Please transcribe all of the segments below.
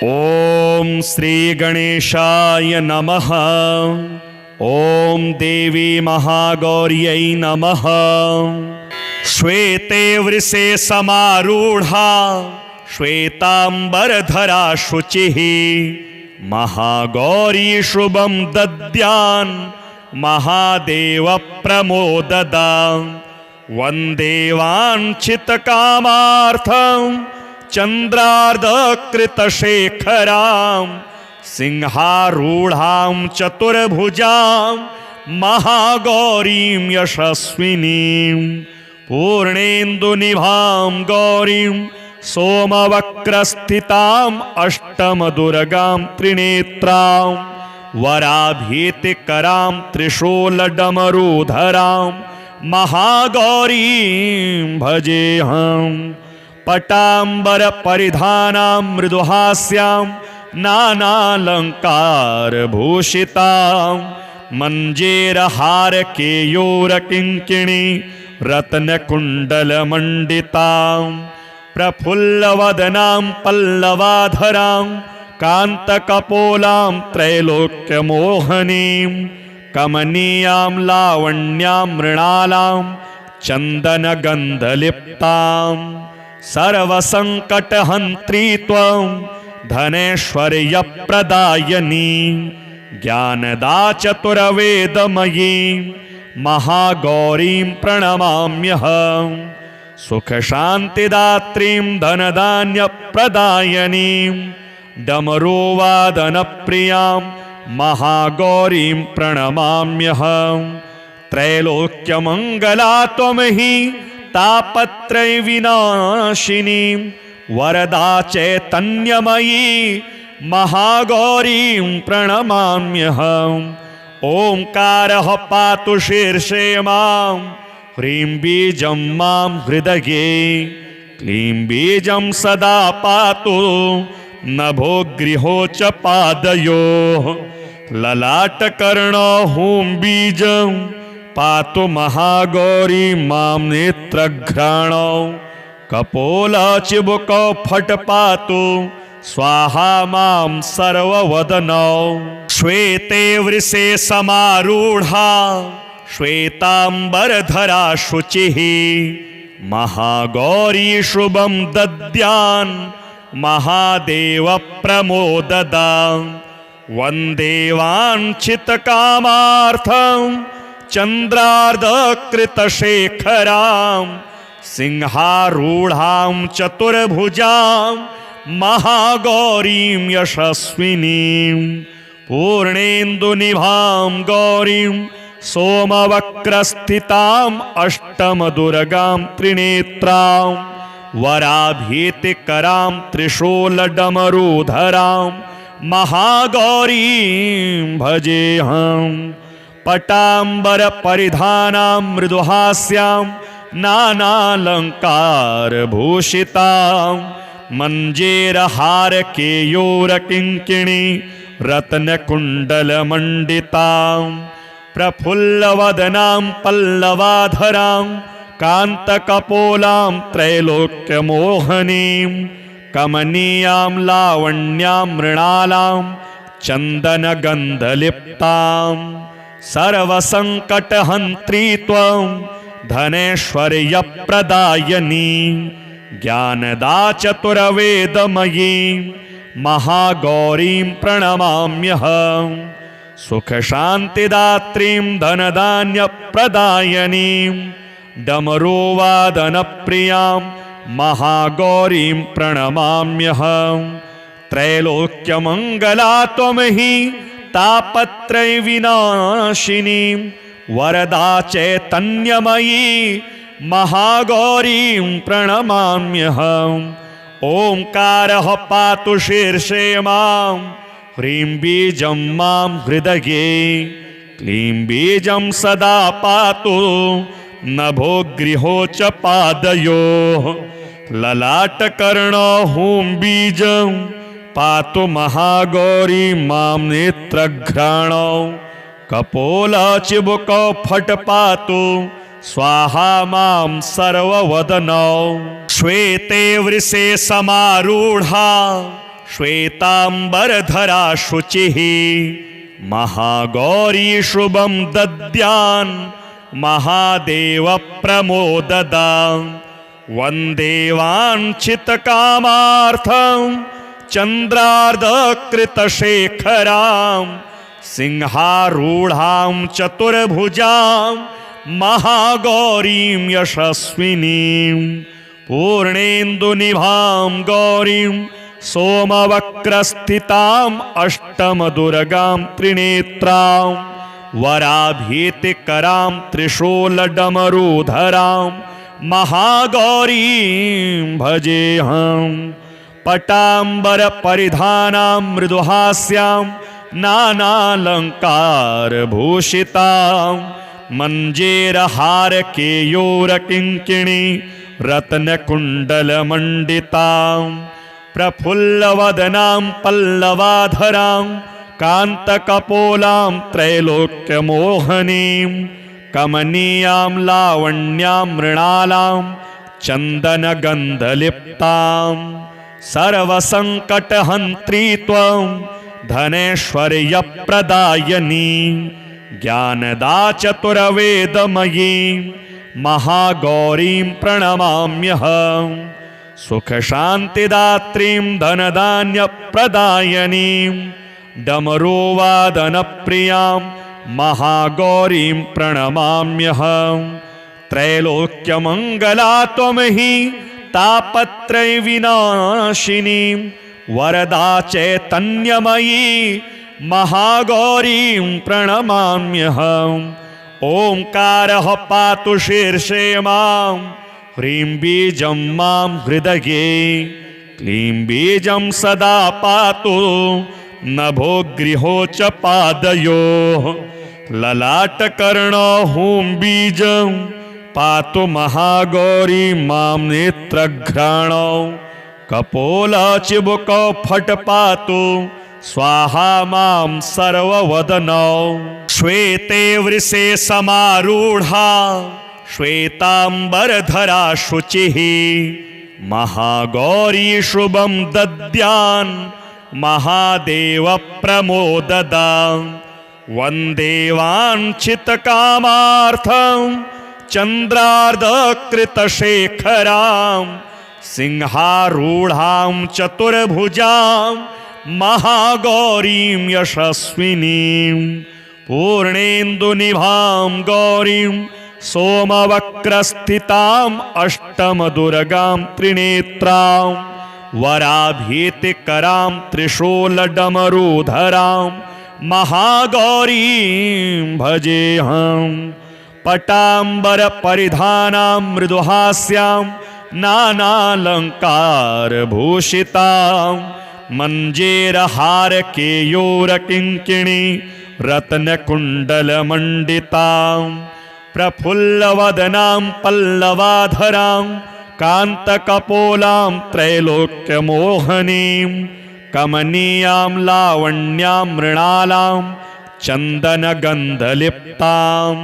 ओम श्री गणेशाय नमः। ओम देवी महागौर्यै नमः। श्वेते वृषे समारूढ़ा श्वेतांबरधरा शुचिः महागौरी शुभं दद्यान् महादेव प्रमोददा। वन्दे वाञ्छितकामार्थं चन्द्रार्धकृतशेखरां सिंहारूढां चतुर्भुजां महागौरीं यशस्विनीं पूर्णेन्दुनिभां गौरीं सोमवक्रस्थितां अष्टमदुर्गां त्रिनेत्रां वराभीतिकरां त्रिशूलडमरूधरां महागौरीं भजेऽहम्। पटांबर परिधानां मृदुहास्यां नानालंकारभूषितां मंजेरहार केयूरकिंकिणी रत्नकुण्डलमण्डितां प्रफुल्लवदनां पल्लवाधरां कान्तकपोलां त्रैलोक्यमोहनीं कमनीयां लावण्यां मृणालां चन्दनगन्धलिप्तां सर्वसंकटहन्त्री त्वं धनैश्वर्यप्रदायिनी ज्ञानदा चतुर्वेदमयी महागौरीं प्रणमाम्यहं। सुखशान्तिदात्रीं धनधान्यप्रदायिनीं डमरुवादनप्रियां महागौरीं प्रणमाम्यहं। त्रैलोक्यमङ्गला त्वमहि तापत्रय विनाशिनी वरदा चैतन्यमयी महागौरीं प्रणमाम्यहम्। ओंकारः पातु शीर्षे मां ह्रीं बीजं मां हृदये क्लीं बीजं सदा पातु नभो गृहो च पादयोः ललाटकर्णो हूं बीजं पातु महागौरी मां नेत्रघ्राणौ कपोलचिबुकौ फट् पातु स्वाहा मां सर्ववदनौ। श्वेते वृषे समारूढ़ा श्वेतांबरधरा शुचिः महागौरी शुभं दद्यान् महादेव प्रमोददा। वन्दे वाञ्छितकामार्थं चन्द्रार्धकृतशेखरां सिंहारूढां चतुर्भुजां महागौरीं यशस्विनीं पूर्णेन्दुनिभां गौरीं सोमवक्रस्थितां अष्टमदुर्गां त्रिनेत्रां वराभीतिकरां त्रिशूलडमरूधरां महागौरीं भजेऽहम्। पटांबर परिधानां मृदुहास्यां नानालंकारभूषितां मंजेरहार केयूरकिंकिणी रत्नकुण्डलमण्डितां प्रफुल्लवदनां पल्लवाधरां कान्तकपोलां त्रैलोक्यमोहनीं कमनीयां लावण्यां मृणालां चन्दनगन्धलिप्तां सर्वसंकटहन्त्री त्वं धनैश्वर्यप्रदायिनी ज्ञानदा चतुर्वेदमयी महागौरीं प्रणमाम्यहं। सुखशान्तिदात्रीं धनधान्यप्रदायिनीं डमरुवादनप्रियां महागौरीं प्रणमाम्यहं। त्रैलोक्यमङ्गला त्वमहि तापत्रय विनाशिनी वरदा चैतन्यमयी महागौरीं प्रणमाम्यहम्। ओंकारः पातु शीर्षे मां ह्रीं बीजं मां हृदये क्लीं बीजं सदा पातु नभो गृहो च पादयोः ललाटकर्णो हूं बीजं पातु महागौरी मां नेत्रघ्राणौ कपोलचिबुकौ फट् पातु स्वाहा मां सर्ववदनौ। श्वेते वृषे समारूढ़ा श्वेतांबरधरा शुचिः महागौरी शुभं दद्यान् महादेव प्रमोददां वन्दे वाञ्छितकामार्थं चन्द्रार्धकृतशेखरां सिंहारूढां चतुर्भुजां महागौरीं यशस्विनीं पूर्णेन्दुनिभां गौरीं सोमवक्रस्थिताम् अष्टमदुर्गां त्रिनेत्रां वराभीतिकरां त्रिशूलडमरूधरां महागौरीं भजेऽहम् पटाम्बरपरिधानां मृदुहास्यां नानालङ्कारभूषितां मञ्जेरहारकेयूरकिङ्किणी रत्नकुण्डलमण्डितां प्रफुल्लवदनां पल्लवाधरां कान्तकपोलां त्रैलोक्यमोहनीं कमनीयां लावण्यां मृणालां चन्दनगन्धलिप्तां सर्वसङ्कटहन्त्री त्वं धनैश्वर्यप्रदायिनी ज्ञानदा चतुर्वेदमयी महागौरीं प्रणमाम्यहम् सुखशान्तिदात्रीं धनधान्यप्रदायिनीं डमरुवादनप्रियां महागौरीं प्रणमाम्यहम् त्रैलोक्यमङ्गला त्वमहि तापत्रयविनाशिनीं वरदा चैतन्यमयी महागौरीं प्रणमाम्यहम् ओंकारः पातु शीर्षे मां ह्रीं बीजं मां हृदये क्लीं बीजं सदा पातु नभो गृहो च पादयोः ललाटकर्णो हूं बीजं पातु महागौरी मां नेत्रघ्राणौ कपोलचिबुकौ फट् पातु स्वाहा मां सर्ववदनौ श्वेते वृषे समारूढा श्वेतांबरधरा शुचिः महागौरी शुभं दद्यान् महादेव प्रमोददां वन्दे वाञ्छितकामार्थं चन्द्रार्धकृतशेखरां सिंहारूढां चतुर्भुजां महागौरीं यशस्विनीं पूर्णेन्दुनिभां गौरीं सोमवक्रस्थिताम् अष्टमदुर्गां त्रिनेत्रां वराभीतिकरां त्रिशूलडमरूधरां महागौरीं भजेऽहम् पटाम्बरपरिधानां मृदुहास्यां नानालङ्कारभूषितां मञ्जेरहारकेयूरकिङ्किणी रत्नकुण्डलमण्डितां प्रफुल्लवदनां पल्लवाधरां कान्तकपोलां त्रैलोक्यमोहनीं कमनीयां लावण्यां मृणालां चन्दनगन्धलिप्तां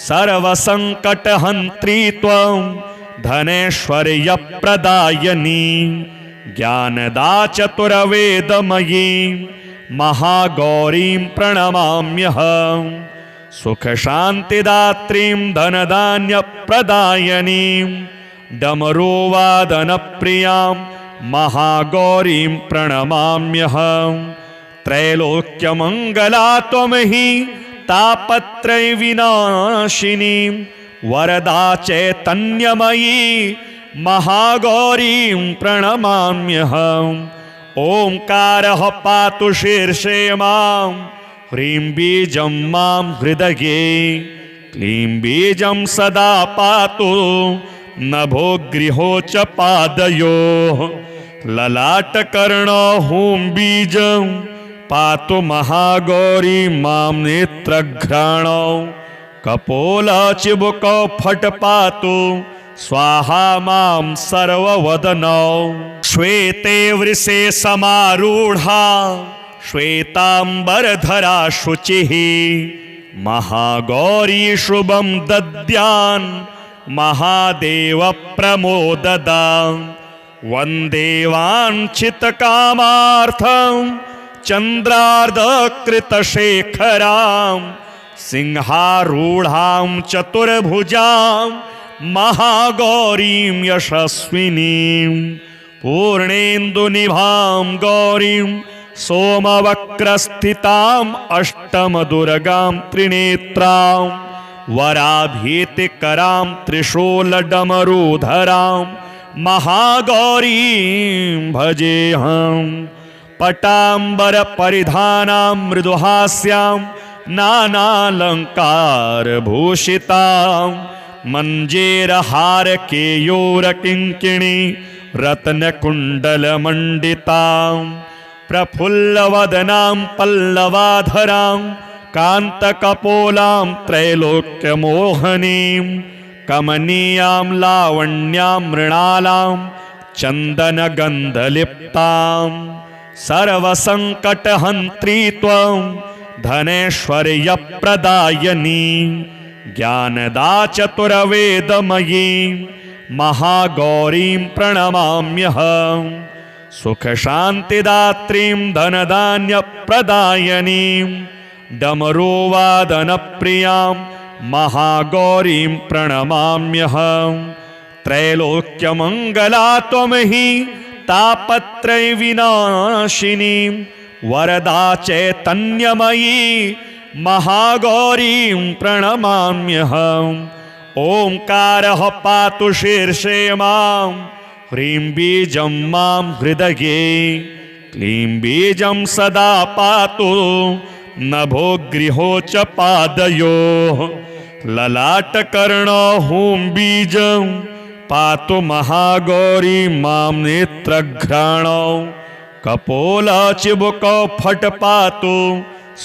सर्वसङ्कटहन्त्री त्वं धनैश्वर्यप्रदायिनी ज्ञानदा चतुर्वेदमयी महागौरीं प्रणमाम्यहम् सुखशान्तिदात्रीं धनधान्यप्रदायिनीं डमरुवादनप्रियां महागौरीं प्रणमाम्यहम् त्रैलोक्यमङ्गला त्वमहि तापत्रयविनाशिनीं वरदा चैतन्यमयी महागौरीं प्रणमाम्यहम् ओंकारः पातु शीर्षे मां ह्रीं बीजं मां हृदये क्लीं बीजं सदा पातु नभो गृहो च पादयोः ललाटकर्णो हूं बीजं पातु महागौरी मां नेत्रघ्राणौ कपोलचिबुकौ फट् पातु स्वाहा मां सर्ववदनौ श्वेते वृषे समारूढा श्वेतांबरधरा शुचिः महागौरी शुभं दद्यान् महादेव प्रमोददां वन्दे वाञ्छितकामार्थं चन्द्रार्धकृतशेखरां सिंहारूढां चतुर्भुजां महागौरीं यशस्विनीं पूर्णेन्दुनिभां गौरीं सोमवक्रस्थिताम् अष्टमदुर्गां त्रिनेत्रां वराभीतिकरां त्रिशूलडमरूधरां महागौरीं भजेऽहम् पटाम्बरपरिधानां मृदुहास्यां नानालङ्कारभूषितां मञ्जेरहारकेयूरकिङ्किणी रत्नकुण्डलमण्डितां प्रफुल्लवदनां पल्लवाधरां कान्तकपोलां त्रैलोक्यमोहनीं कमनीयां लावण्यां मृणालां चन्दनगन्धलिप्तां सर्वसङ्कटहन्त्री त्वं धनैश्वर्यप्रदायिनी ज्ञानदा चतुर्वेदमयी महागौरीं प्रणमाम्यहम् सुखशान्तिदात्रीं धनधान्यप्रदायिनीं डमरुवादनप्रियां महागौरीं प्रणमाम्यहम् त्रैलोक्यमङ्गला त्वमहि तापत्रयविनाशिनीं वरदा चैतन्यमयी महागौरीं प्रणमाम्यहम् ओंकारः पातु शीर्षे मां ह्रीं बीजं मां हृदये क्लीं बीजं सदा पातु नभो गृहो च पादयोः ललाटकर्णो हूं बीजं पातु महागौरी मां नेत्रघ्राणौ कपोलचिबुकौ फट् पातु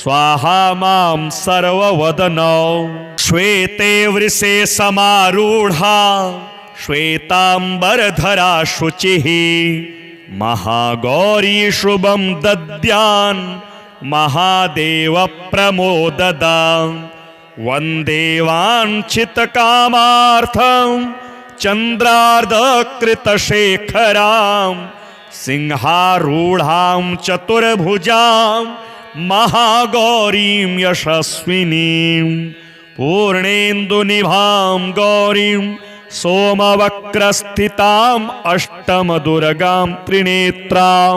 स्वाहा मां सर्ववदनौ श्वेते वृषे समारूढा श्वेतांबरधरा शुचिः महागौरी शुभं दद्यान् महादेव प्रमोददां वन्दे वाञ्छितकामार्थं चन्द्रार्धकृतशेखरां सिंहारूढां चतुर्भुजां महागौरीं यशस्विनीं पूर्णेन्दुनिभां गौरीं सोमवक्रस्थिताम् अष्टमदुर्गां त्रिनेत्रां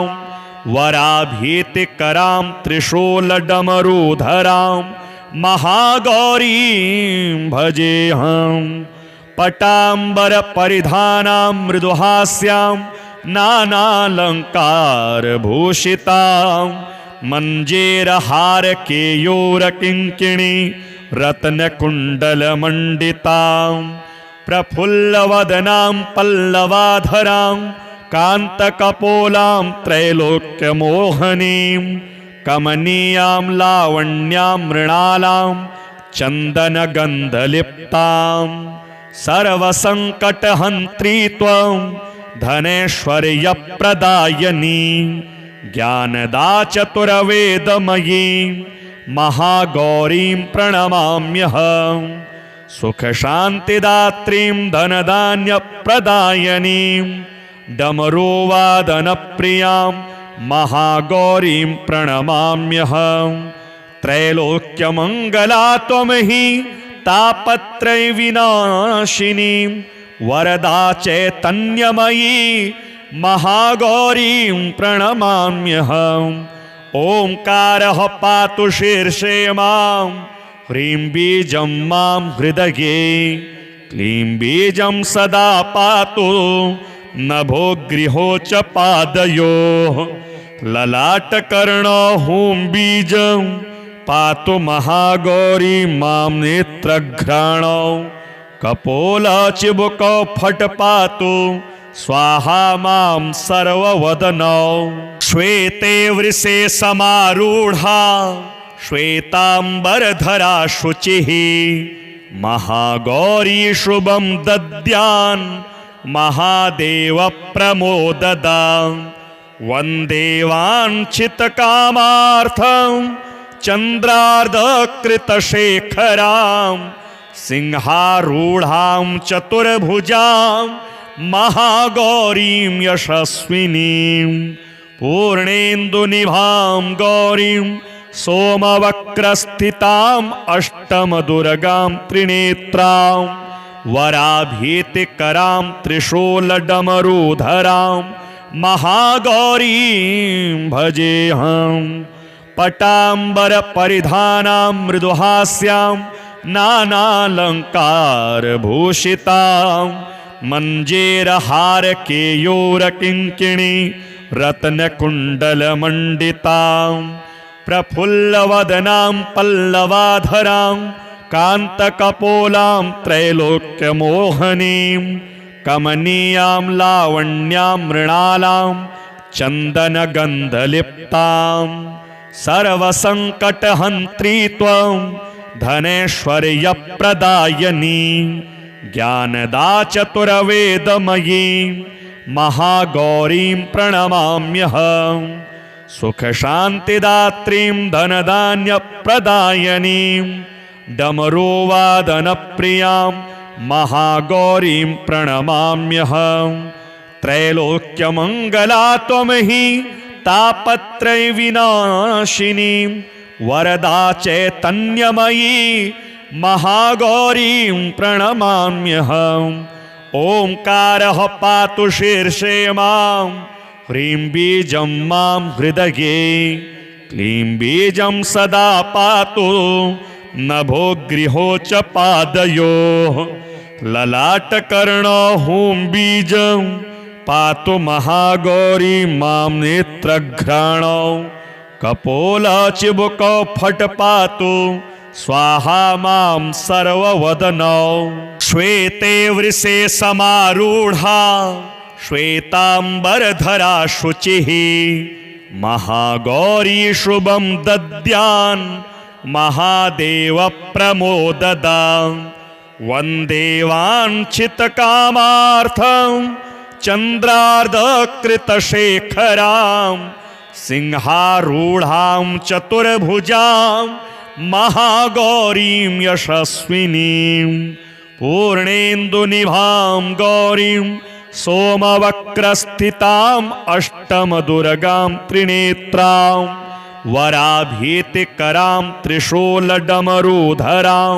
वराभीतिकरां त्रिशूलडमरूधरां महागौरीं भजेऽहम् पटाम्बरपरिधानां मृदुहास्यां नानालङ्कारभूषितां मञ्जेरहारकेयूरकिङ्किणी रत्नकुण्डलमण्डितां प्रफुल्लवदनां पल्लवाधरां कान्तकपोलां त्रैलोक्यमोहनीं कमनीयां लावण्यां मृणालां चन्दनगन्धलिप्तां सर्वसङ्कटहन्त्री त्वं धनैश्वर्यप्रदायिनी ज्ञानदा चतुर्वेदमयी महागौरीं प्रणमाम्यहम् सुखशान्तिदात्रीं धनधान्यप्रदायिनीं डमरुवादनप्रियां महागौरीं प्रणमाम्यहम् त्रैलोक्यमङ्गला त्वमहि तापत्रयविनाशिनीं वरदा चैतन्यमयी महागौरीं प्रणमाम्यहम् ओंकारः पातु शीर्षे मां ह्रीं बीजं मां हृदये क्लीं बीजं सदा पातु नभो गृहो च पादयोः ललाटकर्णो हूं बीजं पातु महागौरी मां नेत्रघ्राणौ कपोलचिबुकौ फट् पातु स्वाहा मां सर्ववदनौ श्वेते वृषे समारूढा श्वेतांबरधरा शुचिः महागौरी शुभं दद्यान् महादेव प्रमोददां वन्दे वाञ्छितकामार्थं चन्द्रार्धकृतशेखरां सिंहारूढां चतुर्भुजां महागौरीं यशस्विनीं पूर्णेन्दुनिभां गौरीं सोमवक्रस्थिताम् अष्टमदुर्गां त्रिनेत्रां वराभीतिकरां त्रिशूलडमरूधरां महागौरीं भजेऽहम् पटाम्बरपरिधानां मृदुहास्यां नानालङ्कारभूषितां मञ्जेरहारकेयूरकिङ्किणी रत्नकुण्डलमण्डितां प्रफुल्लवदनां पल्लवाधरां कान्तकपोलां त्रैलोक्यमोहनीं कमनीयां लावण्यां मृणालां चन्दनगन्धलिप्तां सर्वसङ्कटहन्त्री त्वं धनैश्वर्यप्रदायिनी ज्ञानदा चतुर्वेदमयी महागौरीं प्रणमाम्यहम् सुखशान्तिदात्रीं धनधान्यप्रदायिनीं डमरुवादनप्रियां महागौरीं प्रणमाम्यहम् त्रैलोक्यमङ्गला त्वमहि तापत्रयविनाशिनीं वरदा चैतन्यमयी महागौरीं प्रणमाम्यहम् ओंकारः पातु शीर्षे मां ह्रीं बीजं मां हृदये क्लीं बीजं सदा पातु नभो गृहो च पादयोः ललाटकर्णो हूं बीजं पातु महागौरी मां नेत्रघ्राणौ कपोलचिबुकौ फट् पातु स्वाहा मां सर्ववदनौ श्वेते वृषे समारूढा श्वेतांबरधरा शुचिः महागौरी शुभं दद्यान् महादेव प्रमोददां वन्दे वाञ्छितकामार्थं चन्द्रार्धकृतशेखरां सिंहारूढां चतुर्भुजां महागौरीं यशस्विनीं पूर्णेन्दुनिभां गौरीं सोमवक्रस्थिताम् अष्टमदुर्गां त्रिनेत्रां वराभीतिकरां त्रिशूलडमरूधरां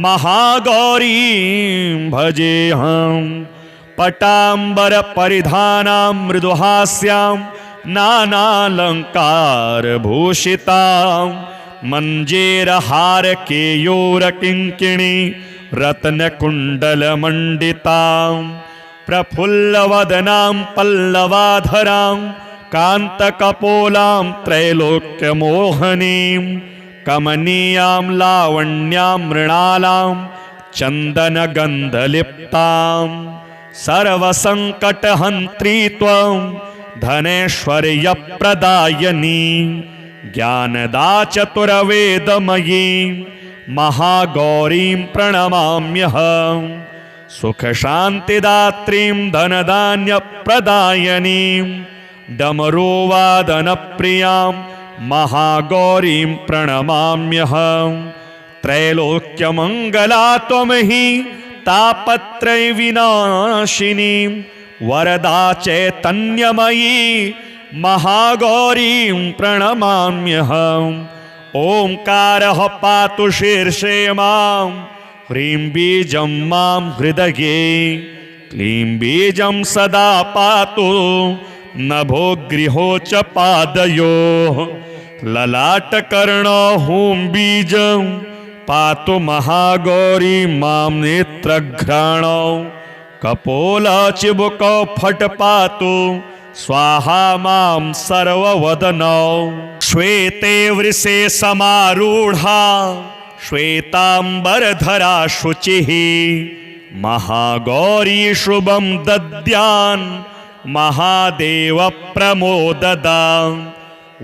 महागौरीं भजेऽहम् पटाम्बरपरिधानां मृदुहास्यां नानालङ्कारभूषितां मञ्जेरहारकेयूरकिङ्किणी रत्नकुण्डलमण्डितां प्रफुल्लवदनां पल्लवाधरां कान्तकपोलां त्रैलोक्यमोहनीं कमनीयां लावण्यां मृणालां चन्दनगन्धलिप्तां सर्वसङ्कटहन्त्री त्वं धनैश्वर्यप्रदायिनी ज्ञानदा चतुर्वेदमयी महागौरीं प्रणमाम्यहम् सुखशान्तिदात्रीं धनधान्यप्रदायिनीं डमरुवादनप्रियां महागौरीं प्रणमाम्यहम् त्रैलोक्यमङ्गला त्वमहि तापत्रयविनाशिनीं वरदा चैतन्यमयी महागौरीं प्रणमाम्यहम् ओंकारः पातु शीर्षे मां ह्रीं बीजं मां हृदये क्लीं बीजं सदा पातु नभो गृहो च पादयोः ललाटकर्णो हूं बीजं पातु महागौरी मां नेत्रघ्राणौ कपोलचिबुकौ फट् पातु स्वाहा मां सर्ववदनौ श्वेते वृषे समारूढा श्वेतांबरधरा शुचिः महागौरी शुभं दद्यान् महादेव प्रमोददां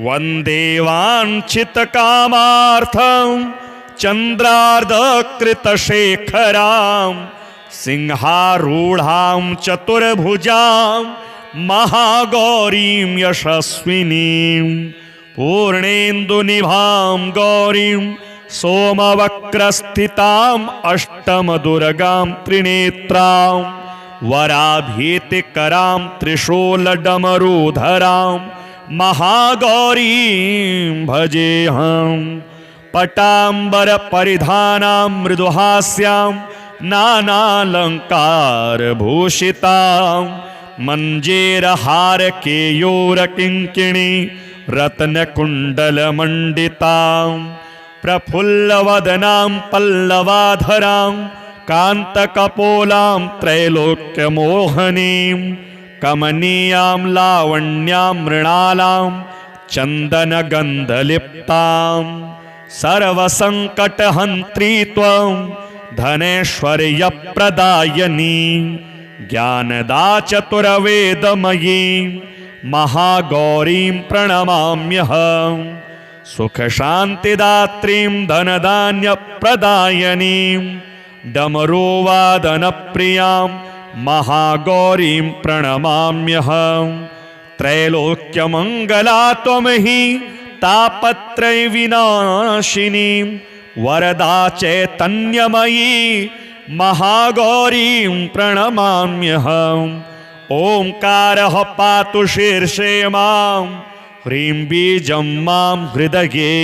वन्दे वाञ्छितकामार्थं चन्द्रार्धकृतशेखरां सिंहारूढां चतुर्भुजां महागौरीं यशस्विनीं पूर्णेन्दुनिभां गौरीं सोमवक्रस्थिताम् अष्टमदुर्गां त्रिनेत्रां वराभीतिकरां त्रिशूलडमरूधरां महागौरीं भजेऽहं पटाम्बरपरिधानां मृदुहास्यां नानालङ्कारभूषितां मञ्जेरहारकेयूरकिङ्किणी रत्नकुण्डलमण्डितां प्रफुल्लवदनां पल्लवाधरां कान्तकपोलां त्रैलोक्यमोहनीं कमनीयां लावण्यां मृणालां चन्दनगन्धलिप्तां सर्वसङ्कटहन्त्री त्वं धनैश्वर्यप्रदायिनी ज्ञानदा चतुर्वेदमयी महागौरीं प्रणमाम्यहं सुखशान्तिदात्रीं धनधान्यप्रदायिनीं डमरुवादनप्रियां महागौरीं प्रणमाम्यहं त्रैलोक्यमङ्गला त्वमहि तापत्रयविनाशिनीं वरदा चैतन्यमयी महागौरीं प्रणमाम्यहम् ओंकारः पातु शीर्षे मां ह्रीं बीजं मां हृदये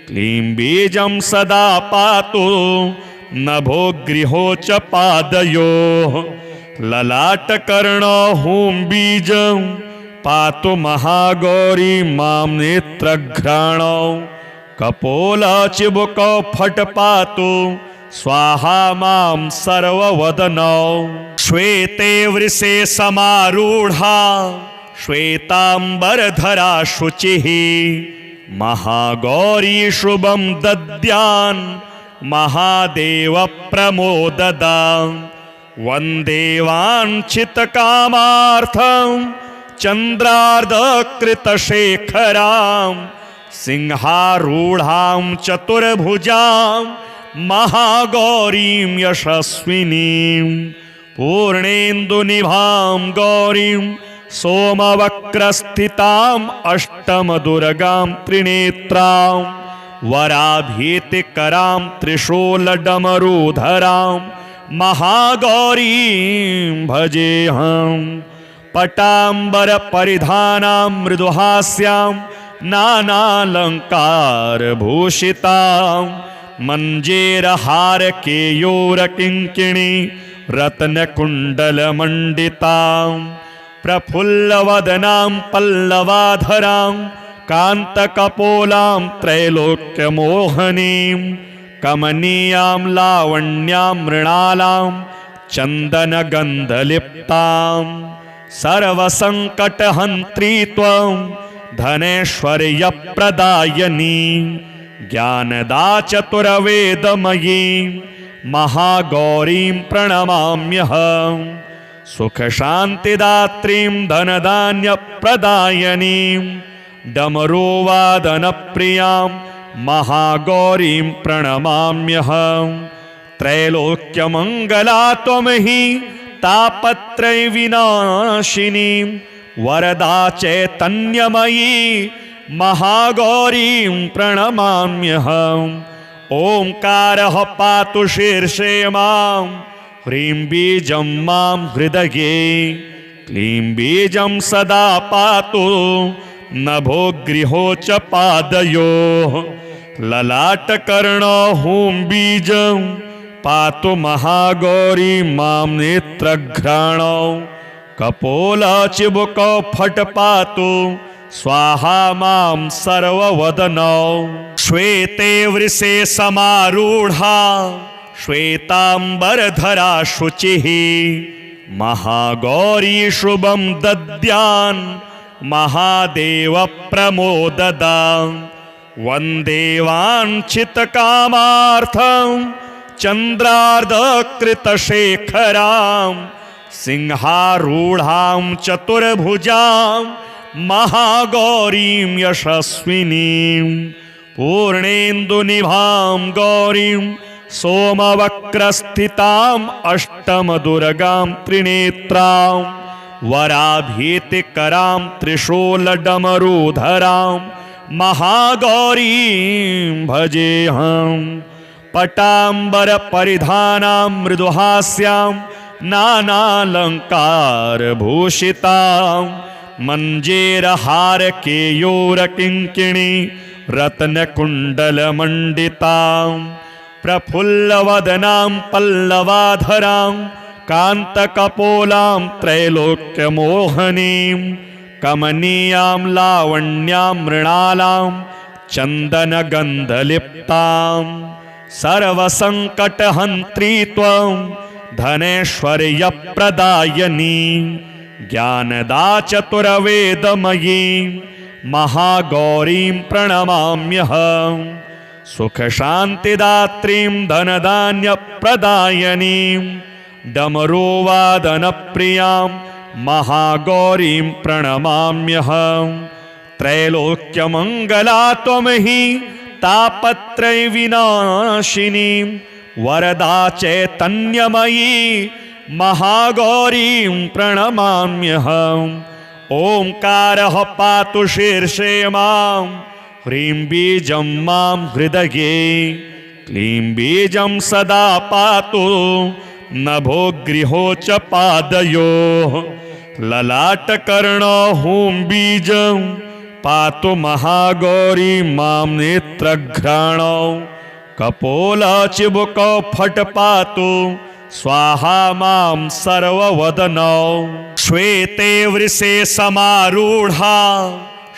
क्लीं बीजं सदा पातु नभो गृहो च पादयोः ललाटकर्णो हूं बीजं पातु महागौरी मां नेत्रघ्राणौ कपोलचिबुकौ फट् पातु स्वाहा मां सर्ववदनौ श्वेते वृषे समारूढ़ा श्वेतांबरधरा शुचिः महागौरी शुभं दद्यान् महादेव प्रमोददां वन्दे वाञ्छितकामार्थं चन्द्रार्धकृतशेखरां सिंहारूढां चतुर्भुजां महागौरीं यशस्विनीं पूर्णेन्दुनिभां गौरीं सोमवक्रस्थिताम् अष्टमदुर्गां त्रिनेत्रां वराभीतिकरां त्रिशूलडमरूधरां महागौरीं भजेऽहं पटाम्बरपरिधानां मृदुहास्यां नानालङ्कारभूषितां मञ्जेरहारकेयूरकिङ्किणी रत्नकुण्डलमण्डितां प्रफुल्लवदनां पल्लवाधरां कान्तकपोलां त्रैलोक्यमोहनीं कमनीयां लावण्यां मृणालां चन्दनगन्धलिप्तां सर्वसङ्कटहन्त्री त्वं धनैश्वर्यप्रदायिनी ज्ञानदा चतुर्वेदमयी महागौरीं प्रणमाम्यहं सुखशान्तिदात्रीं धनधान्यप्रदायिनीं डमरुवादनप्रियां महागौरीं प्रणमाम्यहं त्रैलोक्यमङ्गला त्वमहि तापत्रयविनाशिनीं वरदा चैतन्यमयी महागौरीं प्रणमाम्यहम् ओंकारः पातु शीर्षे मां ह्रीं बीजं मां हृदये क्लीं बीजं सदा पातु नभो गृहो च पादयोः ललाटकर्णो हूं बीजं पातु महागौरी मां नेत्रघ्राणौ कपोलचिबुकौ फट् पातु स्वाहा मां सर्ववदनौ श्वेते वृषे समारूढ़ा श्वेतांबरधरा शुचिः महागौरी शुभं दद्यान् महादेव प्रमोददां वन्दे वाञ्छितकामार्थं चन्द्रार्धकृतशेखरां सिंहारूढां चतुर्भुजां महागौरीं यशस्विनीं पूर्णेन्दुनिभां गौरीं सोमवक्रस्थिताम् अष्टमदुर्गां त्रिनेत्रां वराभीतिकरां त्रिशूलडमरूधरां महागौरीं भजेऽहं पटाम्बरपरिधानां मृदुहास्यां नानालङ्कारभूषितां मञ्जेरहारकेयूरकिङ्किणी रत्नकुण्डलमण्डितां प्रफुल्लवदनां पल्लवाधरां कान्तकपोलां त्रैलोक्यमोहनीं कमनीयां लावण्यां मृणालां चन्दनगन्धलिप्तां सर्वसङ्कटहन्त्री त्वं धनैश्वर्यप्रदायिनी ज्ञानदा चतुर्वेदमयी महागौरीं प्रणमाम्यहम् सुखशान्तिदात्रीं धनधान्यप्रदायिनीं डमरुवादनप्रियां महागौरीं प्रणमाम्यहम् त्रैलोक्यमङ्गला त्वमहि तापत्रयविनाशिनीं वरदा चैतन्यमयी महागौरीं प्रणमाम्यहम् ओंकारः पातु शीर्षे मां ह्रीं बीजं मां हृदये क्लीं बीजं सदा पातु नभो गृहो च पादयोः ललाटकर्णो हूं बीजं पातु महागौरी मां नेत्रघ्राणौ कपोलचिबुकौ फट् पातु स्वाहा मां सर्ववदनौ श्वेते वृषे समारूढा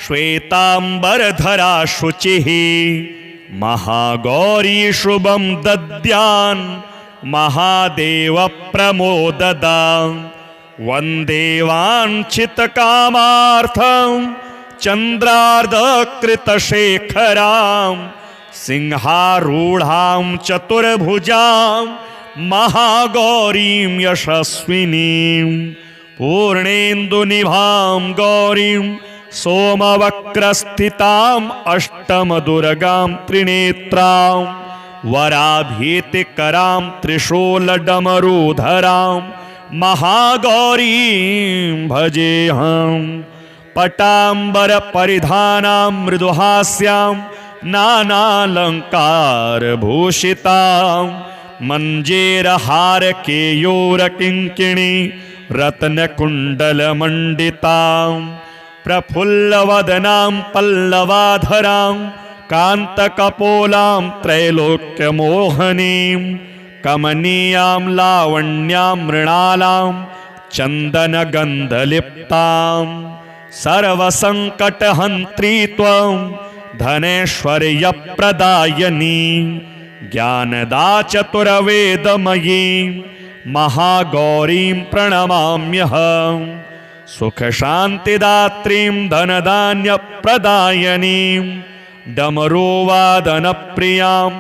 श्वेतांबरधरा शुचिः महागौरी शुभं दद्यान् महादेव प्रमोददां वन्दे वाञ्छितकामार्थं चन्द्रार्धकृतशेखरां सिंहारूढां चतुर्भुजां महागौरीं यशस्विनीं पूर्णेन्दुनिभां गौरीं सोमवक्रस्थिताम् अष्टमदुर्गां त्रिनेत्रां वराभीतिकरां त्रिशूलडमरुधरां महागौरीं भजेऽहम् पटाम्बरपरिधानां मृदुहास्यां नानालङ्कारभूषितां मञ्जेरहारकेयूरकिङ्किणी रत्नकुण्डलमण्डितां प्रफुल्लवदनां पल्लवाधरां कान्तकपोलां त्रैलोक्यमोहनीं कमनीयां लावण्यां मृणालां चन्दनगन्धलिप्तां सर्वसङ्कटहन्त्री त्वं धनैश्वर्यप्रदायिनी ज्ञानदा चतुर्वेदमयी महागौरीं प्रणमाम्यहम् सुखशान्तिदात्रीं धनधान्यप्रदायिनीं डमरुवादनप्रियां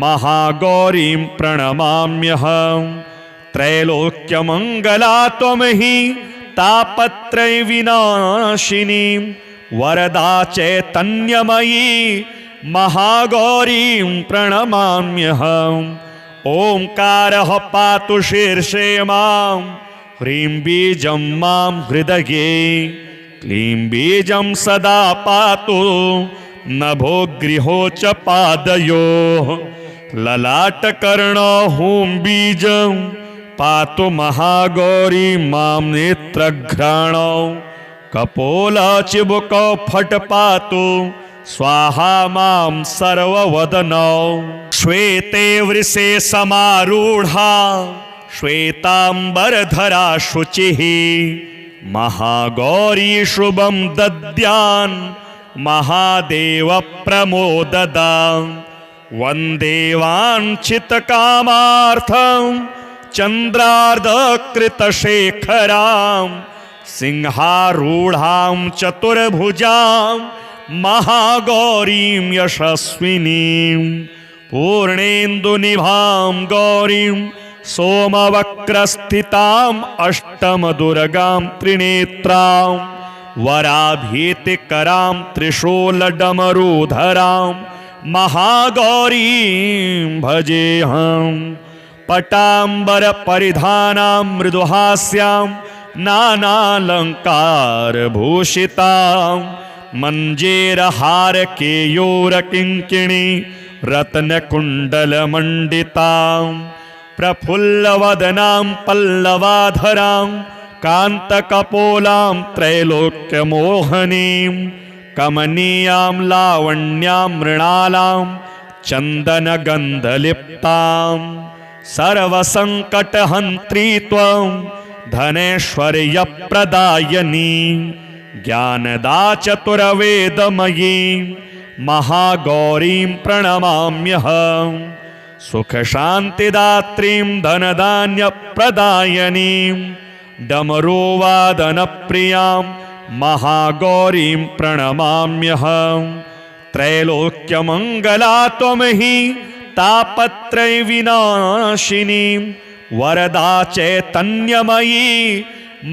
महागौरीं प्रणमाम्यहम् त्रैलोक्यमङ्गला त्वमहि तापत्रयविनाशिनीं वरदा चैतन्यमयी महागौरीं प्रणमाम्यहम् ओंकारः पातु शीर्षे मां ह्रीं बीजं मां हृदये क्लीं बीजं सदा पातु नभो गृहो च पादयोः ललाटकर्णो हूं बीजं पातु महागौरी मां नेत्रघ्राणौ कपोलचिबुकौ फट् पातु स्वाहा मां सर्ववदनौ श्वेते वृषे समारूढा श्वेतांबरधरा शुचिः महागौरी शुभं दद्यान् महादेव प्रमोददां वन्दे वाञ्छितकामार्थं चन्द्रार्धकृतशेखरां सिंहारूढां चतुर्भुजां महागौरीं यशस्विनीं पूर्णेन्दुनिभां गौरीं सोमवक्रस्थिताम् अष्टमदुर्गां त्रिनेत्रां वराभीतिकरां त्रिशूलडमरुधरां महागौरीं भजेऽहम् पटाम्बरपरिधानां मृदुहास्यां नानालङ्कारभूषितां मञ्जेरहारकेयूरकिङ्किणी रत्नकुण्डलमण्डितां प्रफुल्लवदनां पल्लवाधरां कान्तकपोलां त्रैलोक्यमोहनीं कमनीयां लावण्यां मृणालां चन्दनगन्धलिप्तां सर्वसङ्कटहन्त्री त्वं धनैश्वर्यप्रदायिनी ज्ञानदा चतुर्वेदमयी महागौरीं प्रणमाम्यहम् सुखशान्तिदात्रीं धनधान्यप्रदायिनीं डमरुवादनप्रियां महागौरीं प्रणमाम्यहम् त्रैलोक्यमङ्गला त्वमहि तापत्रयविनाशिनीं वरदा चैतन्यमयी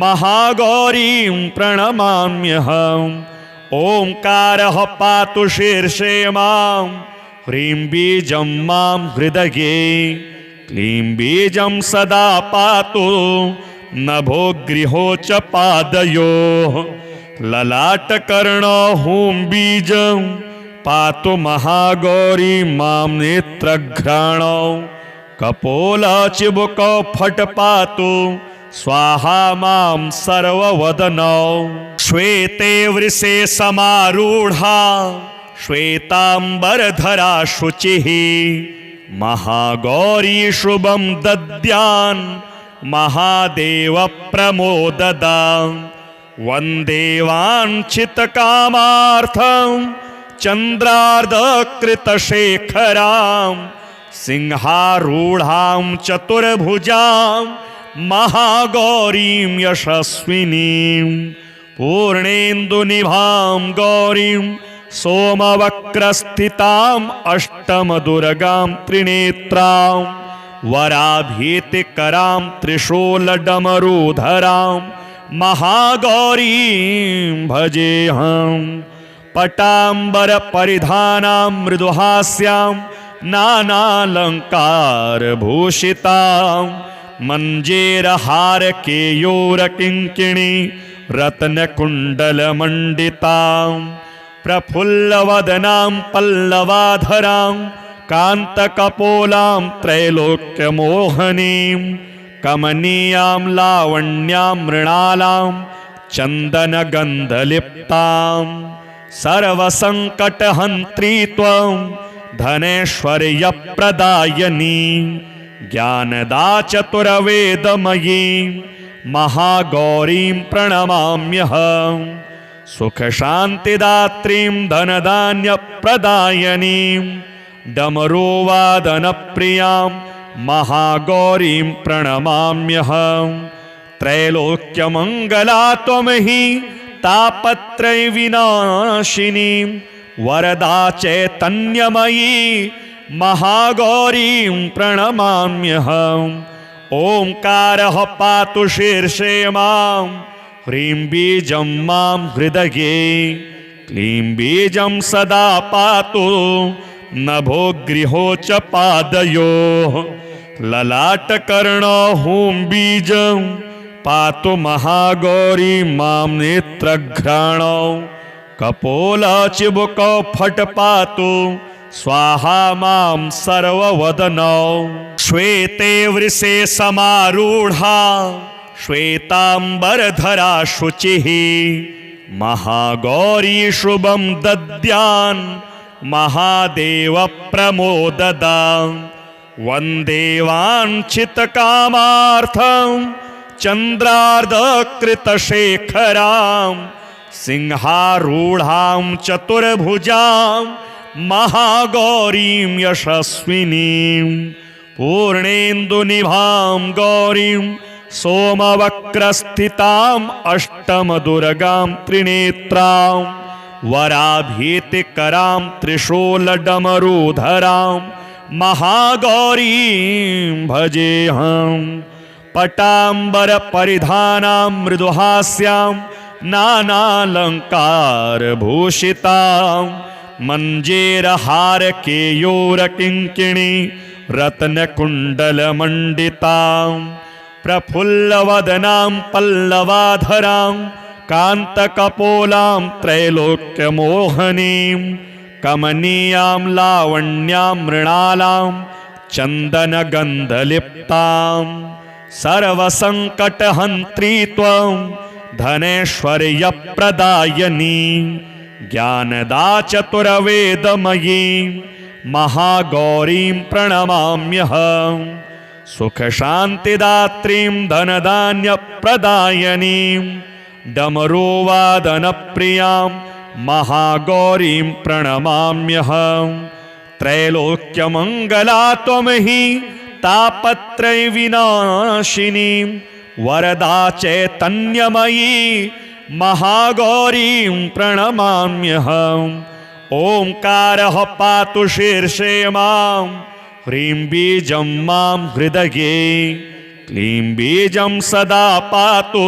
महागौरीं प्रणमाम्यहम् ओंकारः पातु शीर्षे मां ह्रीं बीजं मां हृदये क्लीं बीजं सदा पातु नभो गृहो च पादयोः ललाटकर्णो हूं बीजं पातु महागौरी मां नेत्रघ्राणौ कपोलचिबुकौ फट् पातु स्वाहा मां सर्ववदनौ श्वेते वृषे समारूढा श्वेतांबरधरा शुचिः महागौरी शुभं दद्यान् महादेव प्रमोददां वन्दे वाञ्छितकामार्थं चन्द्रार्धकृतशेखरां सिंहारूढां चतुर्भुजां महागौरीं यशस्विनीं पूर्णेन्दुनिभां गौरीं सोमवक्रस्थिताम् अष्टमदुर्गां त्रिनेत्रां वराभीतिकरां त्रिशूलडमरुधरां महागौरीं भजेऽहम् पटाम्बरपरिधानां मृदुहास्यां नानालङ्कारभूषितां मञ्जेरहारकेयूरकिङ्किणी रत्नकुण्डलमण्डितां प्रफुल्लवदनां पल्लवाधरां कान्तकपोलां त्रैलोक्यमोहनीं कमनीयां लावण्यां मृणालां चन्दनगन्धलिप्तां सर्वसङ्कटहन्त्री त्वं धनैश्वर्यप्रदायिनी ज्ञानदा चतुर्वेदमयी महागौरीं प्रणमाम्यहम् सुखशान्तिदात्रीं धनधान्यप्रदायिनीं डमरुवादनप्रियां महागौरीं प्रणमाम्यहम् त्रैलोक्यमङ्गला त्वमहि तापत्रयविनाशिनीं वरदा चैतन्यमयी महागौरीं प्रणमाम्यहम् ओंकारः पातु शीर्षे मां ह्रीं बीजं मां हृदये क्लीं बीजं सदा पातु नभो गृहो च पादयोः ललाटकर्णो हूं बीजं पातु महागौरी मां नेत्रघ्राणौ कपोलचिबुकौ फट् पातु स्वाहा मां सर्ववदनौ श्वेते वृषे समारूढा श्वेतांबरधरा शुचिः महागौरी शुभं दद्यान् महादेव प्रमोददां वन्दे वाञ्छितकामार्थं चन्द्रार्धकृतशेखरां सिंहारूढां चतुर्भुजां महागौरीं यशस्विनीं पूर्णेन्दुनिभां गौरीं सोमवक्रस्थिताम् अष्टमदुर्गां त्रिनेत्रां वराभीतिकरां त्रिशूलडमरुधरां महागौरीं भजेऽहम् पटाम्बरपरिधानां मृदुहास्यां नानालङ्कारभूषितां मञ्जेरहारकेयूरकिङ्किणी रत्नकुण्डलमण्डितां प्रफुल्लवदनां पल्लवाधरां कान्तकपोलां त्रैलोक्यमोहनीं कमनीयां लावण्यां मृणालां चन्दनगन्धलिप्तां सर्वसङ्कटहन्त्री त्वं धनैश्वर्यप्रदायिनी ज्ञानदा चतुर्वेदमयी महागौरीं प्रणमाम्यहम् सुखशान्तिदात्रीं धनधान्यप्रदायिनीं डमरुवादनप्रियां महागौरीं प्रणमाम्यहम् त्रैलोक्यमङ्गला त्वमहि तापत्रयविनाशिनीं वरदा चैतन्यमयी महागौरीं प्रणमाम्यहम् ओंकारः पातु शीर्षे मां ह्रीं बीजं मां हृदये क्लीं बीजं सदा पातु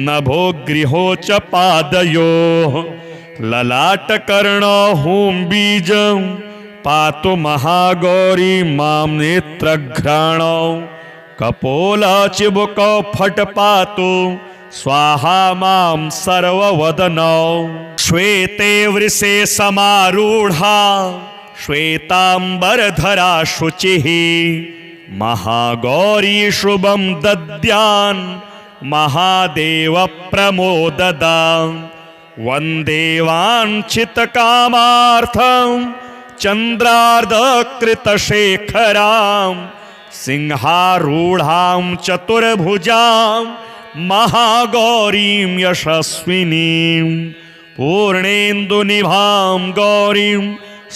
नभो गृहो च पादयोः ललाटकर्णो हूं बीजं पातु महागौरी मां नेत्रघ्राणौ कपोलचिबुकौ फट् पातु स्वाहा मां सर्ववदनौ श्वेते वृषे समारूढा श्वेतांबरधरा शुचिः महागौरी शुभं दद्यान् महादेव प्रमोददां वन्दे वाञ्छितकामार्थं चन्द्रार्धकृतशेखरां सिंहारूढां चतुर्भुजां महागौरीं यशस्विनीं पूर्णेन्दुनिभां गौरीं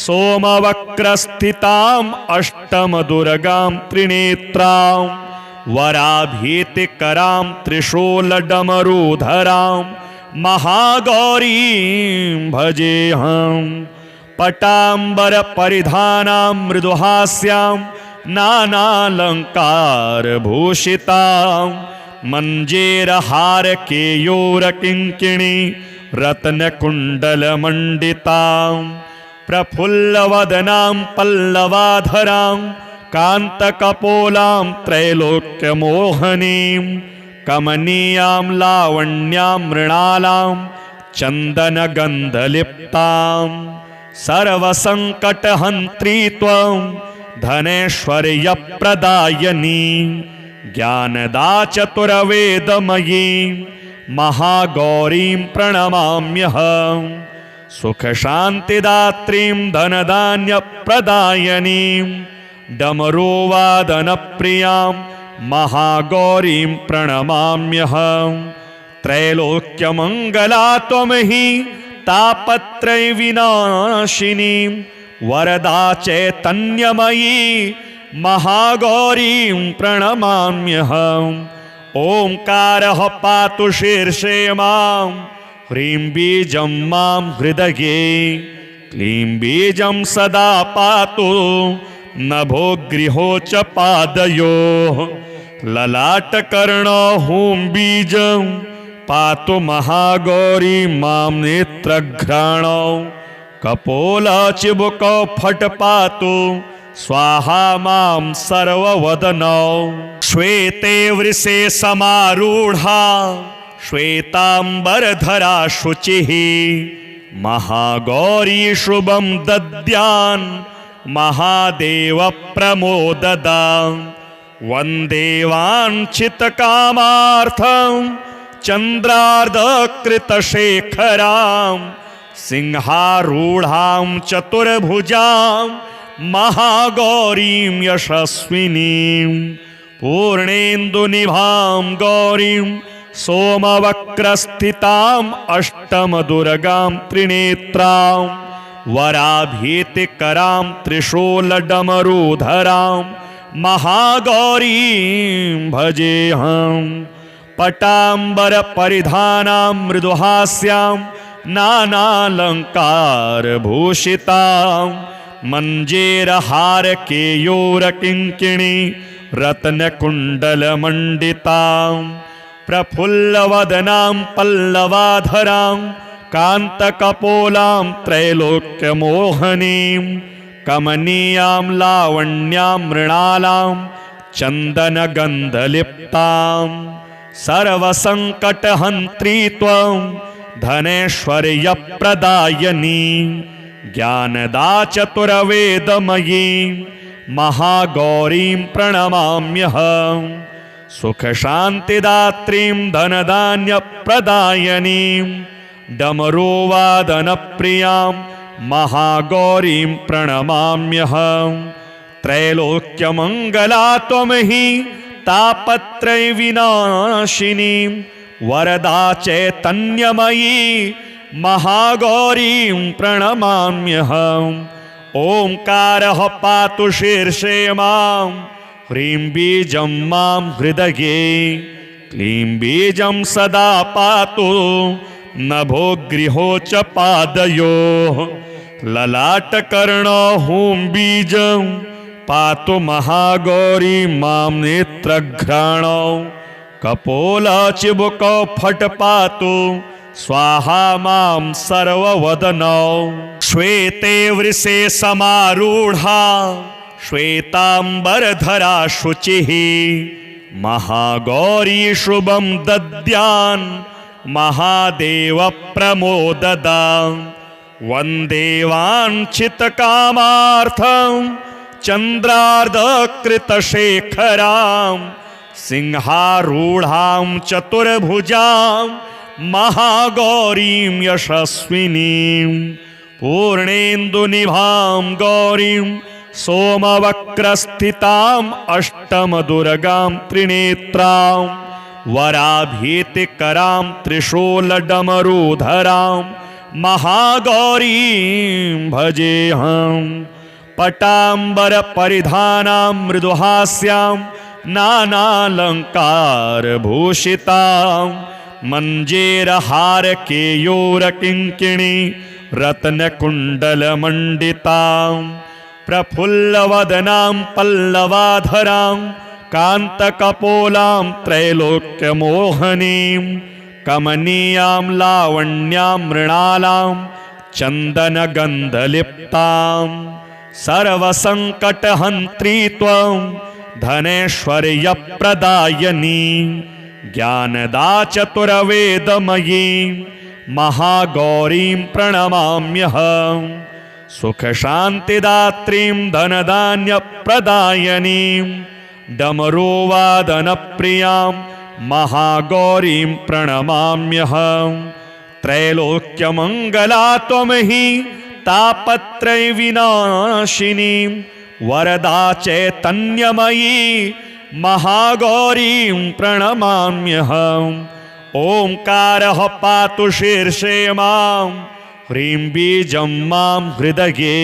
सोमवक्रस्थिताम् अष्टमदुर्गां त्रिनेत्रां वराभीतिकरां त्रिशूलडमरुधरां महागौरीं भजेऽहम् पटाम्बरपरिधानां मृदुहास्यां नानालङ्कारभूषितां मञ्जेरहारकेयूरकिङ्किणी रत्नकुण्डलमण्डितां प्रफुल्लवदनां पल्लवाधरां कान्तकपोलां त्रैलोक्यमोहनीं कमनीयां लावण्यां मृणालां चन्दनगन्धलिप्तां सर्वसङ्कटहन्त्री त्वं धनैश्वर्यप्रदायिनी ज्ञानदा चतुर्वेदमयी महागौरीं प्रणमाम्यहम् सुखशान्तिदात्रीं धनधान्यप्रदायिनीं डमरुवादनप्रियां महागौरीं प्रणमाम्यहम् त्रैलोक्यमङ्गला त्वमहि तापत्रयविनाशिनीं वरदा चैतन्यमयी महागौरीं प्रणमाम्यहम् ओंकारः पातु शीर्षे मां ह्रीं बीजं मां हृदये क्लीं बीजं सदा पातु नभो गृहो च पादयोः ललाटकर्णो हूं बीजं पातु महागौरी मां नेत्रघ्राणौ कपोलचिबुकौ फट् पातु स्वाहा मां सर्ववदनौ श्वेते वृषे समारूढा श्वेतांबरधरा शुचिः महागौरी शुभं दद्यान् महादेव प्रमोददां वन्दे वाञ्छितकामार्थं चन्द्रार्धकृतशेखरां सिंहारूढां चतुर्भुजां महागौरीं यशस्विनीं पूर्णेन्दुनिभां गौरीं सोमवक्रस्थिताम् अष्टमदुर्गां त्रिनेत्रां वराभीतिकरां त्रिशूलडमरुधरां महागौरीं भजेऽहम् पटाम्बरपरिधानां मृदुहास्यां नानालङ्कारभूषितां मञ्जेरहारकेयूरकिङ्किणी रत्नकुण्डलमण्डितां प्रफुल्लवदनां पल्लवाधरां कान्तकपोलां त्रैलोक्यमोहनीं कमनीयां लावण्यां मृणालां चन्दनगन्धलिप्तां सर्वसङ्कटहन्त्री त्वं धनैश्वर्यप्रदायिनी ज्ञानदा चतुर्वेदमयी महागौरीं प्रणमाम्यहम् सुखशान्तिदात्रीं धनधान्यप्रदायिनीं डमरुवादनप्रियां महागौरीं प्रणमाम्यहम् त्रैलोक्यमङ्गला त्वमहि तापत्रयविनाशिनीं वरदा चैतन्यमयी महागौरीं प्रणमाम्यहम् ओंकारः पातु शीर्षे मां ह्रीं बीजं मां हृदये क्लीं बीजं सदा पातु नभो गृहो च पादयोः ललाटकर्णो हूं बीजं पातु महागौरी मां नेत्रघ्राणौ कपोलचिबुकौ फट् पातु स्वाहा मां सर्ववदनौ श्वेते वृषे समारूढा श्वेतांबरधरा शुचिः महागौरी शुभं दद्यान् महादेव प्रमोददां वन्दे वाञ्छितकामार्थं चन्द्रार्धकृतशेखरां सिंहारूढां चतुर्भुजां महागौरीं यशस्विनीं पूर्णेन्दुनिभां गौरीं सोमवक्रस्थिताम् अष्टमदुर्गां त्रिनेत्रां वराभीतिकरां त्रिशूलडमरुधरां महागौरीं भजेऽहम् पटाम्बरपरिधानां मृदुहास्यां नानालङ्कारभूषितां मञ्जेरहारकेयूरकिङ्किणी रत्नकुण्डलमण्डितां प्रफुल्लवदनां पल्लवाधरां कान्तकपोलां त्रैलोक्यमोहनीं कमनीयां लावण्यां मृणालां चन्दनगन्धलिप्तां सर्वसङ्कटहन्त्री त्वं धनैश्वर्यप्रदायिनी ज्ञानदा चतुर्वेदमयी महागौरीं प्रणमाम्यहम् सुखशान्तिदात्रीं धनधान्यप्रदायिनीं डमरुवादनप्रियां महागौरीं प्रणमाम्यहम् त्रैलोक्यमङ्गला त्वमहि तापत्रयविनाशिनीं वरदा चैतन्यमयी महागौरीं प्रणमाम्यहम् ओंकारः पातु शीर्षे मां ह्रीं बीजं मां हृदये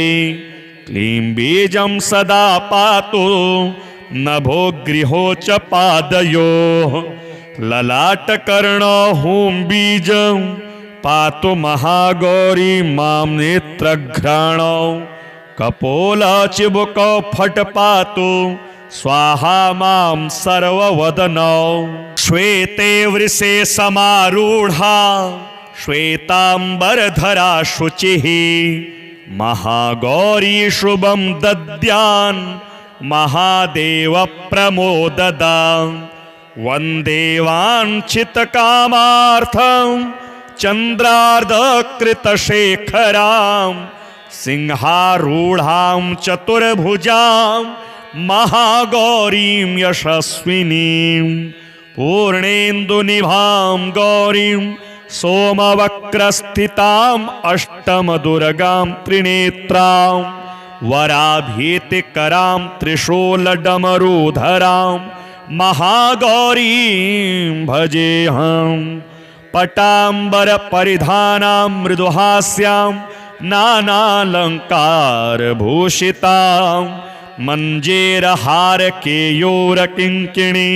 क्लीं बीजं सदा पातु नभो गृहो च पादयोः ललाटकर्णो हूं बीजं पातु महागौरी मां नेत्रघ्राणौ कपोलचिबुकौ फट् पातु स्वाहा मां सर्ववदनौ श्वेते वृषे समारूढा श्वेतांबरधरा शुचिः महागौरी शुभं दद्यान् महादेव प्रमोददां वन्दे वाञ्छितकामार्थं चन्द्रार्धकृतशेखरां सिंहारूढां चतुर्भुजां महागौरीं यशस्विनीं पूर्णेन्दुनिभां गौरीं सोमवक्रस्थिताम् अष्टमदुर्गां त्रिनेत्रां वराभीतिकरां त्रिशूलडमरुधरां महागौरीं भजेऽहम् पटाम्बरपरिधानां मृदुहास्यां नानालङ्कारभूषितां मञ्जेरहारकेयूरकिङ्किणी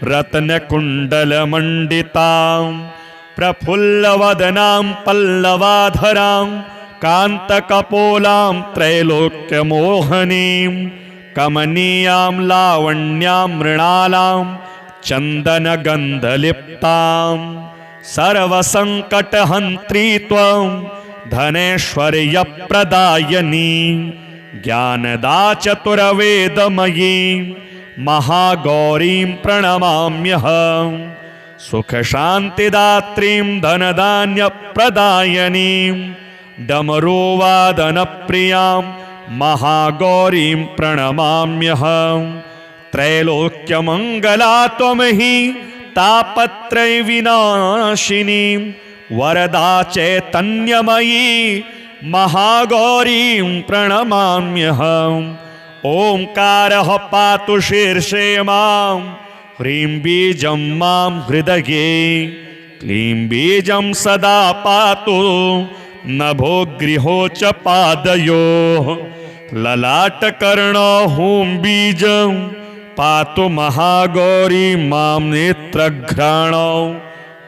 रत्नकुण्डलमण्डितां प्रफुल्लवदनां पल्लवाधरां कान्तकपोलां त्रैलोक्यमोहनीं कमनीयां लावण्यां मृणालां चन्दनगन्धलिप्तां सर्वसङ्कटहन्त्री त्वं धनैश्वर्यप्रदायिनी ज्ञानदा चतुर्वेदमयी महागौरीं प्रणमाम्यहम् सुखशान्तिदात्रीं धनधान्यप्रदायिनीं डमरुवादनप्रियां महागौरीं प्रणमाम्यहम् त्रैलोक्यमङ्गला त्वं हि तापत्रयविनाशिनीं वरदा चैतन्यमयी महागौरीं प्रणमाम्यहम् ओंकारः पातु शीर्षे मां ह्रीं बीजं मां हृदये क्लीं बीजं सदा पातु नभो गृहो च पादयोः ललाटकर्णो हूं बीजं पातु महागौरी मां नेत्रघ्राणौ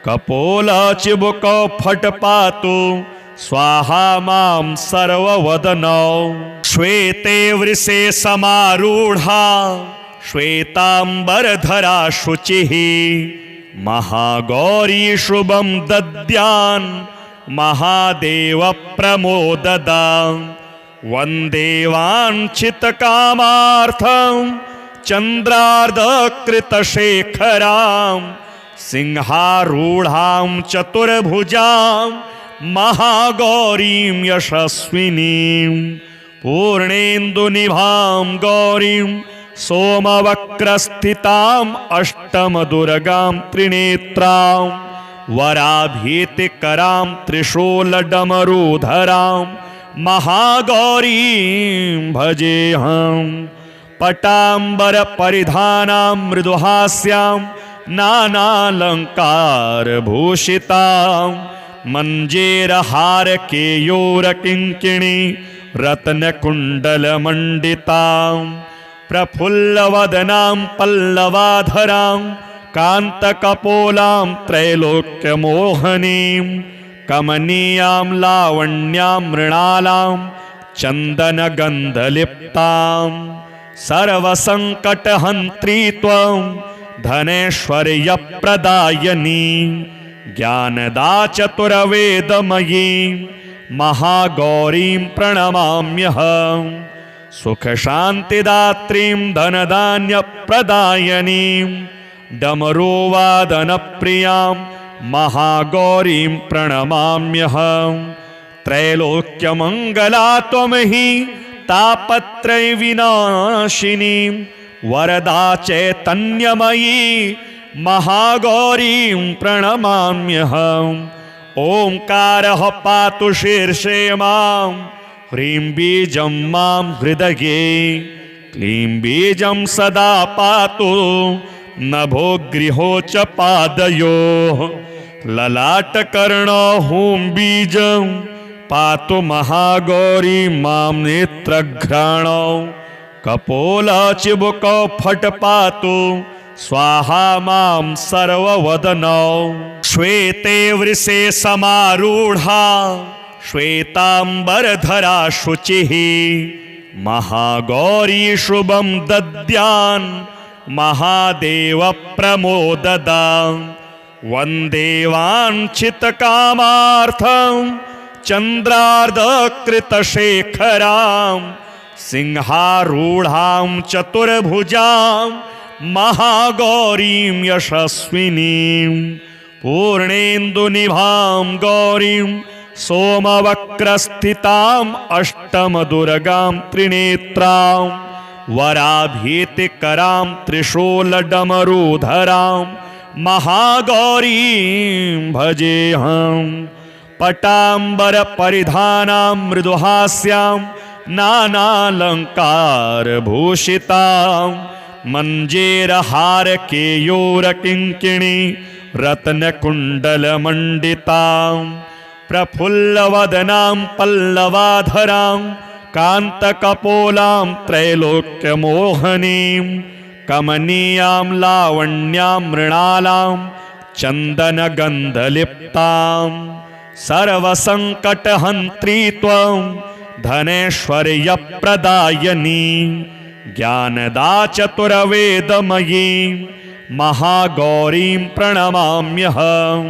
कपोलचिबुकौ फट् पातु स्वाहा मां सर्ववदनौ श्वेते वृषे समारूढा श्वेतांबरधरा शुचिः महागौरी शुभं दद्यान् महादेव प्रमोददां वन्दे वाञ्छितकामार्थं चन्द्रार्धकृतशेखरां सिंहारूढां चतुर्भुजां महागौरीं यशस्विनीं पूर्णेन्दुनिभां गौरीं सोमवक्रस्थिताम् अष्टमदुर्गां त्रिनेत्रां वराभीतिकरां त्रिशूलडमरूधरां महागौरीं भजेऽहम् पटाम्बरपरिधानां मृदुहास्यां नानालङ्कारभूषितां मञ्जेरहारकेयूरकिङ्किणी रत्नकुण्डलमण्डितां प्रफुल्लवदनां पल्लवाधरां कान्तकपोलां त्रैलोक्यमोहनीं कमनीयां लावण्यां मृणालां चन्दनगन्धलिप्तां सर्वसङ्कटहन्त्री त्वं धनैश्वर्यप्रदायिनी ज्ञानदा चतुर्वेदमयी महागौरीं प्रणमाम्यहम् सुखशान्तिदात्रीं धनधान्यप्रदायिनीं डमरुवादनप्रियां महागौरीं प्रणमाम्यहम् त्रैलोक्यमङ्गला त्वं हि तापत्रयविनाशिनीं वरदा चैतन्यमयी महागौरीं प्रणमाम्यहम् ओंकारः पातु शीर्षे मां ह्रीं बीजं मां हृदये क्लीं बीजं सदा पातु नभो गृहो च पादयोः ललाटकर्णो हूं बीजं पातु महागौरी मां नेत्रघ्राणौ कपोलचिबुकौ फट् पातु स्वाहा मां सर्ववदनौ श्वेते वृषे समारूढा श्वेतांबरधरा शुचिः महागौरी शुभं दद्यान् महादेव प्रमोददां वन्दे वाञ्छितकामार्थं चन्द्रार्धकृतशेखरां सिंहारूढां चतुर्भुजां महागौरीं यशस्विनीं पूर्णेन्दुनिभां गौरीं सोमवक्रस्थिताम् अष्टमदुर्गां त्रिनेत्रां वराभीतिकरां त्रिशूलडमरूधरां महागौरीं भजेऽहम् पटाम्बरपरिधानां मृदुहास्यां नानालङ्कारभूषितां मञ्जेरहारकेयूरकिङ्किणी रत्नकुण्डलमण्डितां प्रफुल्लवदनां पल्लवाधरां कान्तकपोलां त्रैलोक्यमोहनीं कमनीयां लावण्यां मृणालां चन्दनगन्धलिप्तां सर्वसङ्कटहन्त्री त्वं धनैश्वर्यप्रदायिनी ज्ञानदा चतुर्वेदमयी महागौरीं प्रणमाम्यहम्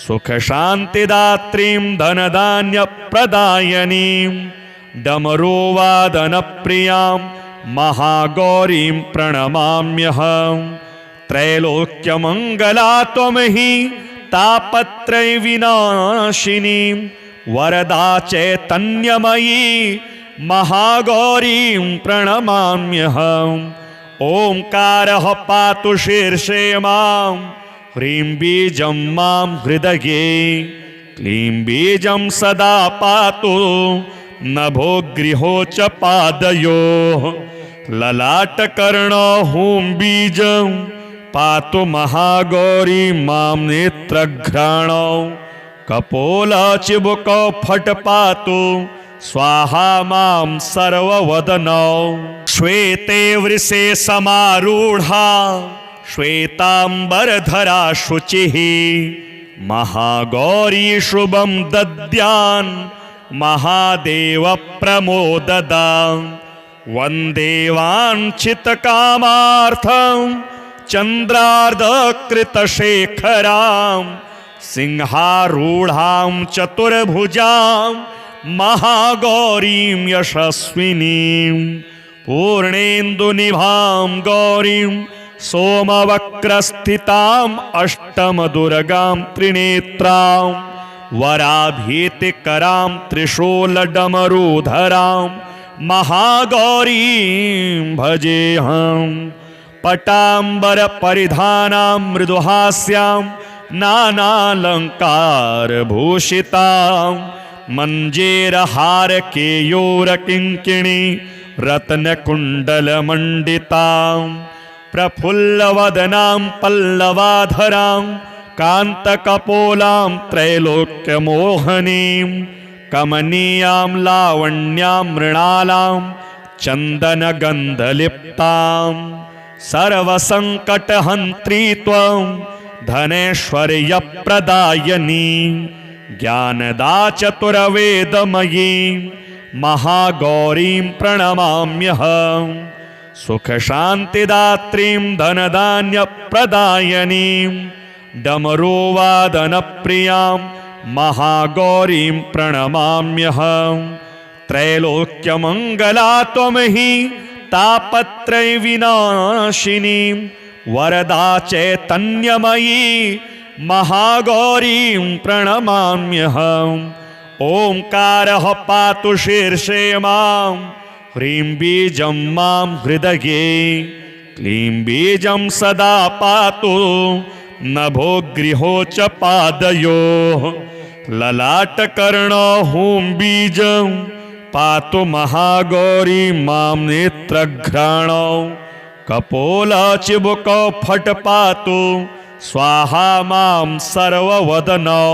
सुखशान्तिदात्रीं धनधान्यप्रदायिनीं डमरुवादनप्रियां महागौरीं प्रणमाम्यहम् त्रैलोक्यमङ्गला त्वं हि तापत्रयविनाशिनीं वरदा चैतन्यमयी महागौरीं प्रणमाम्यहम् ओंकारः पातु शीर्षे मां ह्रीं बीजं मां हृदये क्लीं बीजं सदा पातु नभो गृहो च पादयोः ललाटकर्णो हूं बीजं पातु महागौरी मां नेत्रघ्राणौ कपोलचिबुकौ फट् पातु स्वाहा मां सर्ववदनौ श्वेते वृषे समारूढा श्वेतांबरधरा शुचिः महागौरी शुभं दद्यान् महादेव प्रमोददां वन्दे वाञ्छितकामार्थं चन्द्रार्धकृतशेखरां सिंहारूढां चतुर्भुजां महागौरीं यशस्विनीं पूर्णेन्दुनिभां गौरीं सोमवक्रस्थिताम् अष्टमदुर्गां त्रिनेत्रां वराभीतिकरां त्रिशूलडमरूधरां महागौरीं भजेऽहम् पटाम्बरपरिधानां मृदुहास्यां नानालङ्कारभूषितां मञ्जेरहारकेयूरकिङ्किणी रत्नकुण्डलमण्डितां प्रफुल्लवदनां पल्लवाधरां कान्तकपोलां त्रैलोक्यमोहनीं कमनीयां लावण्यां मृणालां चन्दनगन्धलिप्तां सर्वसङ्कटहन्त्री त्वं धनैश्वर्यप्रदायिनी ज्ञानदा चतुर्वेदमयी महागौरीं प्रणमाम्यहम् सुखशान्तिदात्रीं धनधान्यप्रदायिनीं डमरुवादनप्रियां महागौरीं प्रणमाम्यहम् त्रैलोक्यमङ्गला त्वमहि तापत्रयविनाशिनीं वरदा चैतन्यमयी महागौरीं प्रणमाम्यहम् ओंकारः पातु शीर्षे मां ह्रीं बीजं मां हृदये क्लीं बीजं सदा पातु नभो गृहो च पादयोः ललाटकर्णो हूं बीजं पातु महागौरी मां नेत्रघ्राणौ कपोलचिबुकौ फट् पातु स्वाहा मां सर्ववदनौ।